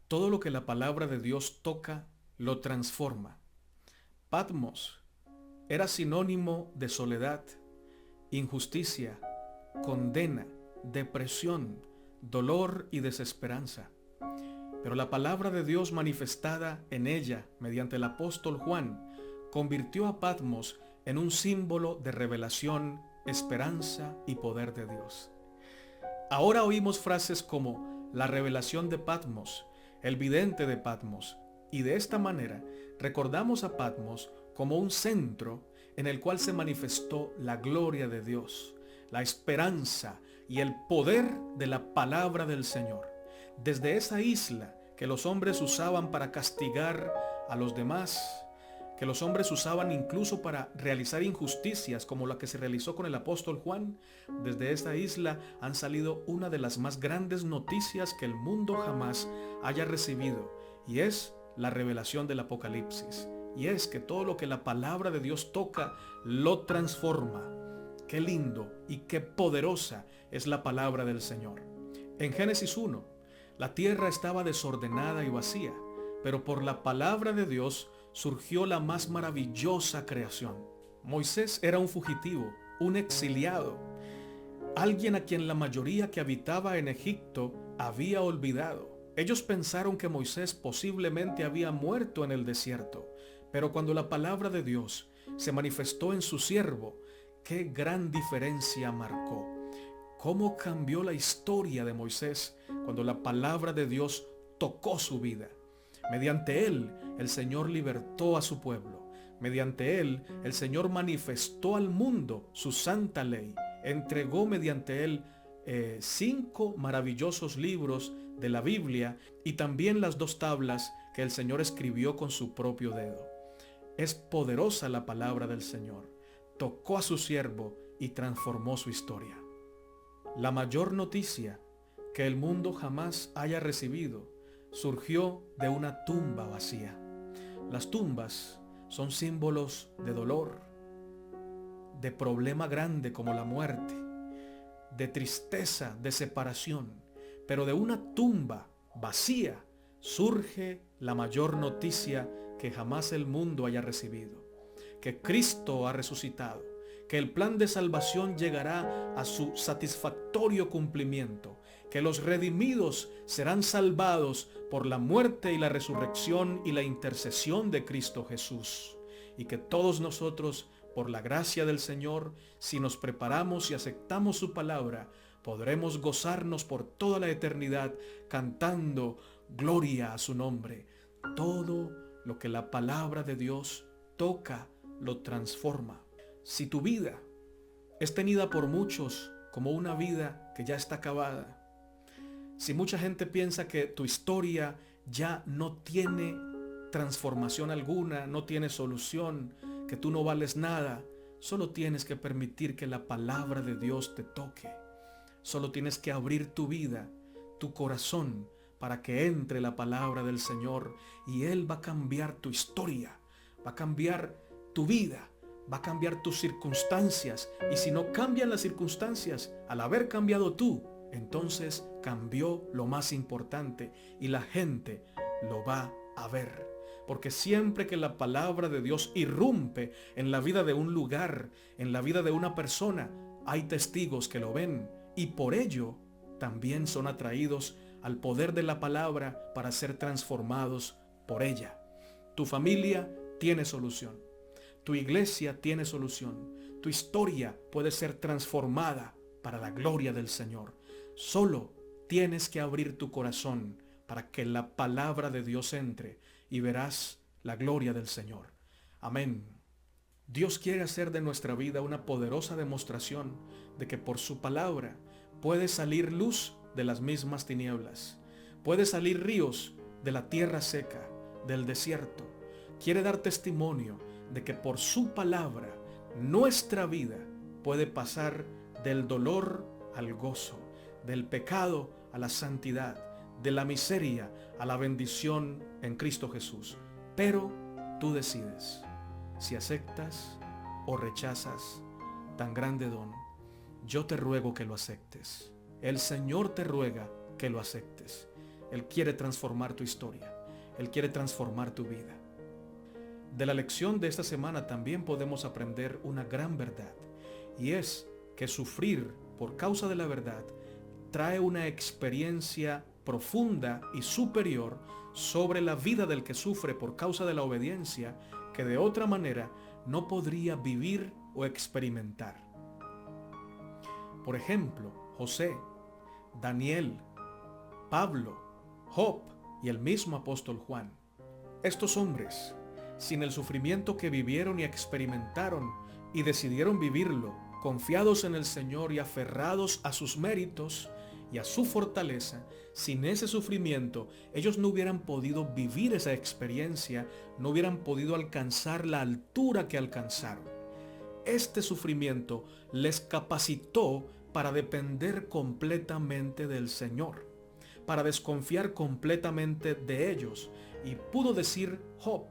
Todo lo que la palabra de Dios toca, lo transforma. Patmos era sinónimo de soledad, injusticia, condena, depresión, dolor y desesperanza. Pero la palabra de Dios manifestada en ella mediante el apóstol Juan convirtió a Patmos en un símbolo de revelación, esperanza y poder de Dios. Ahora oímos frases como la revelación de Patmos, el vidente de Patmos, y de esta manera recordamos a Patmos como un centro en el cual se manifestó la gloria de Dios, la esperanza y el poder de la palabra del Señor. Desde esa isla que los hombres usaban para castigar a los demás, que los hombres usaban incluso para realizar injusticias como la que se realizó con el apóstol Juan, desde esta isla han salido una de las más grandes noticias que el mundo jamás haya recibido, y es la revelación del Apocalipsis. Y es que todo lo que la palabra de Dios toca, lo transforma. Qué lindo y qué poderosa es la palabra del Señor. En Génesis 1, la tierra estaba desordenada y vacía, pero por la palabra de Dios surgió la más maravillosa creación. Moisés era un fugitivo, un exiliado, alguien a quien la mayoría que habitaba en Egipto había olvidado. Ellos pensaron que Moisés posiblemente había muerto en el desierto, pero cuando la palabra de Dios se manifestó en su siervo, qué gran diferencia marcó. Cómo cambió la historia de Moisés cuando la palabra de Dios tocó su vida. Mediante él, el Señor libertó a su pueblo. Mediante él, el Señor manifestó al mundo su santa ley. Entregó mediante él 5 maravillosos libros de la Biblia y también las 2 tablas que el Señor escribió con su propio dedo. Es poderosa la palabra del Señor. Tocó a su siervo y transformó su historia. La mayor noticia que el mundo jamás haya recibido surgió de una tumba vacía. Las tumbas son símbolos de dolor, de problema grande como la muerte, de tristeza, de separación. Pero de una tumba vacía surge la mayor noticia que jamás el mundo haya recibido: que Cristo ha resucitado, que el plan de salvación llegará a su satisfactorio cumplimiento, que los redimidos serán salvados por la muerte y la resurrección y la intercesión de Cristo Jesús, y que todos nosotros, por la gracia del Señor, si nos preparamos y aceptamos su palabra, podremos gozarnos por toda la eternidad cantando gloria a su nombre. Todo lo que la palabra de Dios toca, lo transforma. Si tu vida es tenida por muchos como una vida que ya está acabada, si mucha gente piensa que tu historia ya no tiene transformación alguna, no tiene solución, que tú no vales nada, solo tienes que permitir que la palabra de Dios te toque. Solo tienes que abrir tu vida, tu corazón, para que entre la palabra del Señor y Él va a cambiar tu historia, va a cambiar tu vida, va a cambiar tus circunstancias. Y si no cambian las circunstancias, al haber cambiado tú, entonces cambió lo más importante y la gente lo va a ver. Porque siempre que la palabra de Dios irrumpe en la vida de un lugar, en la vida de una persona, hay testigos que lo ven y por ello también son atraídos al poder de la palabra para ser transformados por ella. Tu familia tiene solución. Tu iglesia tiene solución. Tu historia puede ser transformada para la gloria del Señor. Solo tienes que abrir tu corazón para que la palabra de Dios entre y verás la gloria del Señor. Amén. Dios quiere hacer de nuestra vida una poderosa demostración de que por su palabra puede salir luz de las mismas tinieblas. Puede salir ríos de la tierra seca, del desierto. Quiere dar testimonio de que por su palabra nuestra vida puede pasar del dolor al gozo, del pecado a la santidad, de la miseria a la bendición en Cristo Jesús. Pero tú decides si aceptas o rechazas tan grande don. Yo te ruego que lo aceptes. El Señor te ruega que lo aceptes. Él quiere transformar tu historia. Él quiere transformar tu vida. De la lección de esta semana también podemos aprender una gran verdad, y es que sufrir por causa de la verdad trae una experiencia profunda y superior sobre la vida del que sufre por causa de la obediencia, que de otra manera no podría vivir o experimentar. Por ejemplo, José, Daniel, Pablo, Job y el mismo apóstol Juan. Estos hombres, sin el sufrimiento que vivieron y experimentaron y decidieron vivirlo, confiados en el Señor y aferrados a sus méritos y a su fortaleza, sin ese sufrimiento, ellos no hubieran podido vivir esa experiencia, no hubieran podido alcanzar la altura que alcanzaron. Este sufrimiento les capacitó para depender completamente del Señor, para desconfiar completamente de ellos. Y pudo decir Job: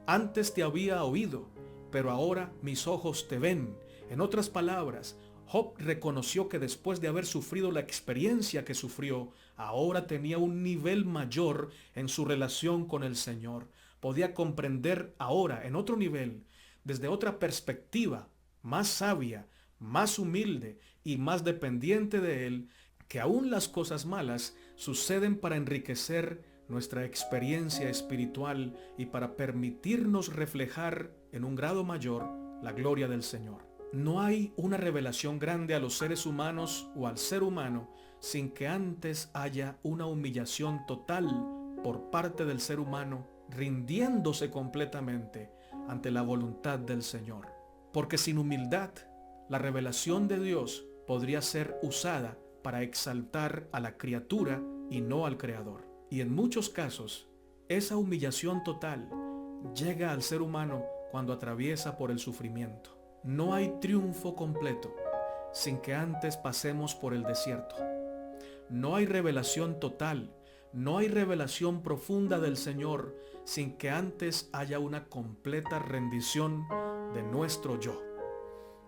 antes te había oído, pero ahora mis ojos te ven. En otras palabras, Job reconoció que después de haber sufrido la experiencia que sufrió, ahora tenía un nivel mayor en su relación con el Señor. Podía comprender ahora, en otro nivel, desde otra perspectiva, más sabia, más humilde y más dependiente de Él, que aún las cosas malas suceden para enriquecer nuestra experiencia espiritual y para permitirnos reflejar en un grado mayor la gloria del Señor. No hay una revelación grande a los seres humanos o al ser humano sin que antes haya una humillación total por parte del ser humano, rindiéndose completamente ante la voluntad del Señor. Porque sin humildad, la revelación de Dios podría ser usada para exaltar a la criatura y no al Creador. Y en muchos casos, esa humillación total llega al ser humano cuando atraviesa por el sufrimiento. No hay triunfo completo sin que antes pasemos por el desierto. No hay revelación total, no hay revelación profunda del Señor sin que antes haya una completa rendición de nuestro yo.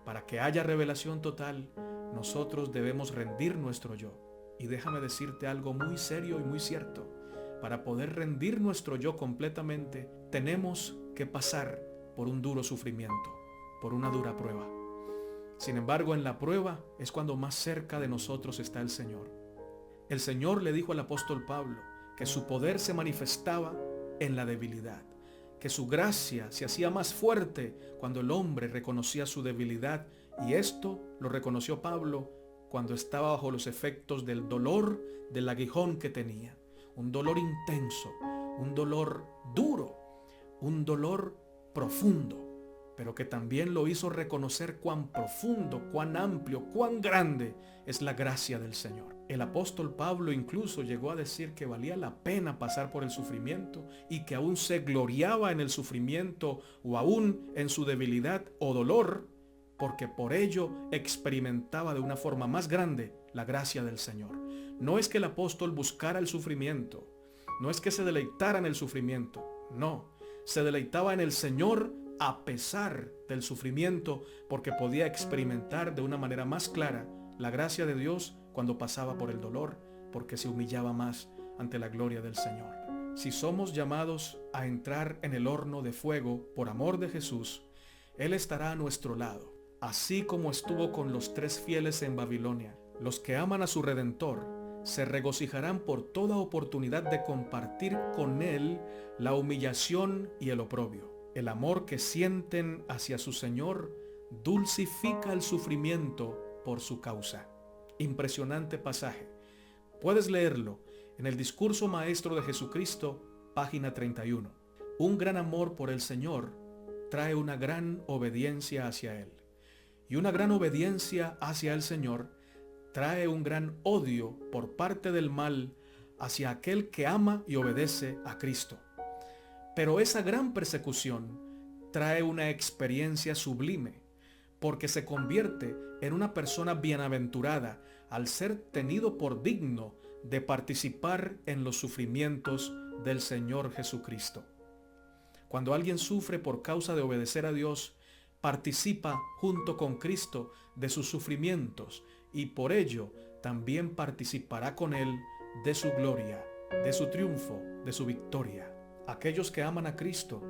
Para que haya revelación total, nosotros debemos rendir nuestro yo. Y déjame decirte algo muy serio y muy cierto. Para poder rendir nuestro yo completamente, tenemos que pasar por un duro sufrimiento, por una dura prueba. Sin embargo, en la prueba es cuando más cerca de nosotros está el Señor. El Señor le dijo al apóstol Pablo que su poder se manifestaba en la debilidad, que su gracia se hacía más fuerte cuando el hombre reconocía su debilidad, y esto lo reconoció Pablo cuando estaba bajo los efectos del dolor del aguijón que tenía. Un dolor intenso, un dolor duro, un dolor profundo, pero que también lo hizo reconocer cuán profundo, cuán amplio, cuán grande es la gracia del Señor. El apóstol Pablo incluso llegó a decir que valía la pena pasar por el sufrimiento y que aún se gloriaba en el sufrimiento o aún en su debilidad o dolor, porque por ello experimentaba de una forma más grande la gracia del Señor. No es que el apóstol buscara el sufrimiento, no es que se deleitara en el sufrimiento, no, se deleitaba en el Señor a pesar del sufrimiento, porque podía experimentar de una manera más clara la gracia de Dios cuando pasaba por el dolor, porque se humillaba más ante la gloria del Señor. Si somos llamados a entrar en el horno de fuego por amor de Jesús, Él estará a nuestro lado, así como estuvo con los 3 fieles en Babilonia. Los que aman a su Redentor se regocijarán por toda oportunidad de compartir con Él la humillación y el oprobio. El amor que sienten hacia su Señor dulcifica el sufrimiento por su causa. Impresionante pasaje. Puedes leerlo en el Discurso Maestro de Jesucristo, página 31. Un gran amor por el Señor trae una gran obediencia hacia Él. Y una gran obediencia hacia el Señor trae un gran odio por parte del mal hacia aquel que ama y obedece a Cristo. Pero esa gran persecución trae una experiencia sublime, porque se convierte en una persona bienaventurada al ser tenido por digno de participar en los sufrimientos del Señor Jesucristo. Cuando alguien sufre por causa de obedecer a Dios, participa junto con Cristo de sus sufrimientos y por ello también participará con Él de su gloria de su triunfo, de su victoria. Aquellos que aman a Cristo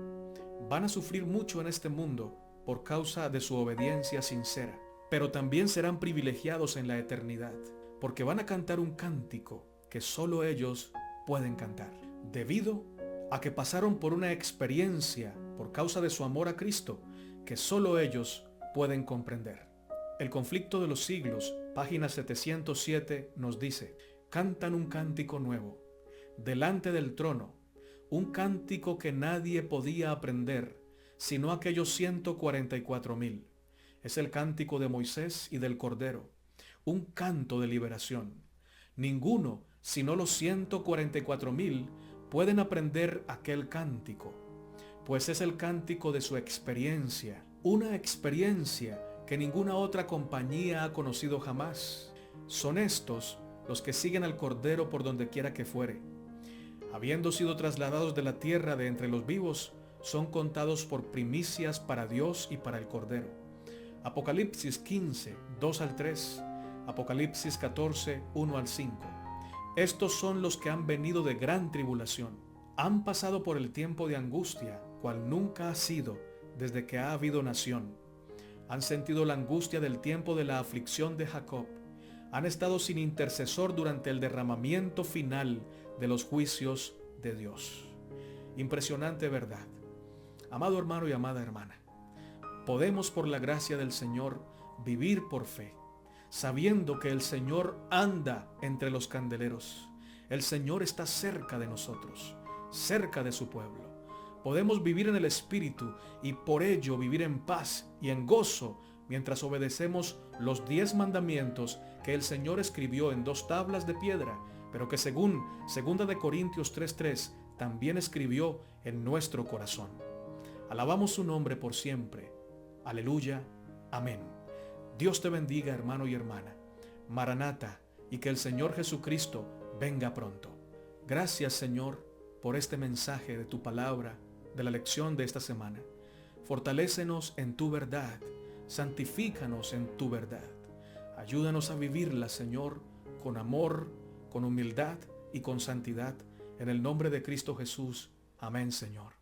van a sufrir mucho en este mundo por causa de su obediencia sincera, pero también serán privilegiados en la eternidad, porque van a cantar un cántico que solo ellos pueden cantar, debido a que pasaron por una experiencia por causa de su amor a Cristo que solo ellos pueden comprender. El conflicto de los siglos, página 707, nos dice: cantan un cántico nuevo, delante del trono, un cántico que nadie podía aprender, sino aquellos 144,000. Es el cántico de Moisés y del Cordero, un canto de liberación. Ninguno, sino los 144,000, pueden aprender aquel cántico, pues es el cántico de su experiencia, una experiencia que ninguna otra compañía ha conocido jamás. Son estos los que siguen al Cordero por donde quiera que fuere. Habiendo sido trasladados de la tierra de entre los vivos, son contados por primicias para Dios y para el Cordero. Apocalipsis 15, 2 al 3, Apocalipsis 14, 1 al 5. Estos son los que han venido de gran tribulación. Han pasado por el tiempo de angustia, cual nunca ha sido desde que ha habido nación. Han sentido la angustia del tiempo de la aflicción de Jacob. Han estado sin intercesor durante el derramamiento final de los juicios de Dios. Impresionante verdad. Amado hermano y amada hermana, podemos por la gracia del Señor vivir por fe, sabiendo que el Señor anda entre los candeleros. El Señor está cerca de nosotros, cerca de su pueblo. Podemos vivir en el Espíritu y por ello vivir en paz y en gozo mientras obedecemos los 10 mandamientos que el Señor escribió en 2 tablas de piedra, pero que según 2 Corintios 3:3 también escribió en nuestro corazón. Alabamos su nombre por siempre. Aleluya. Amén. Dios te bendiga, hermano y hermana. Maranata, y que el Señor Jesucristo venga pronto. Gracias, Señor, por este mensaje de tu palabra, de la lección de esta semana. Fortalécenos en tu verdad, santifícanos en tu verdad. Ayúdanos a vivirla, Señor, con amor, con humildad y con santidad. En el nombre de Cristo Jesús. Amén, Señor.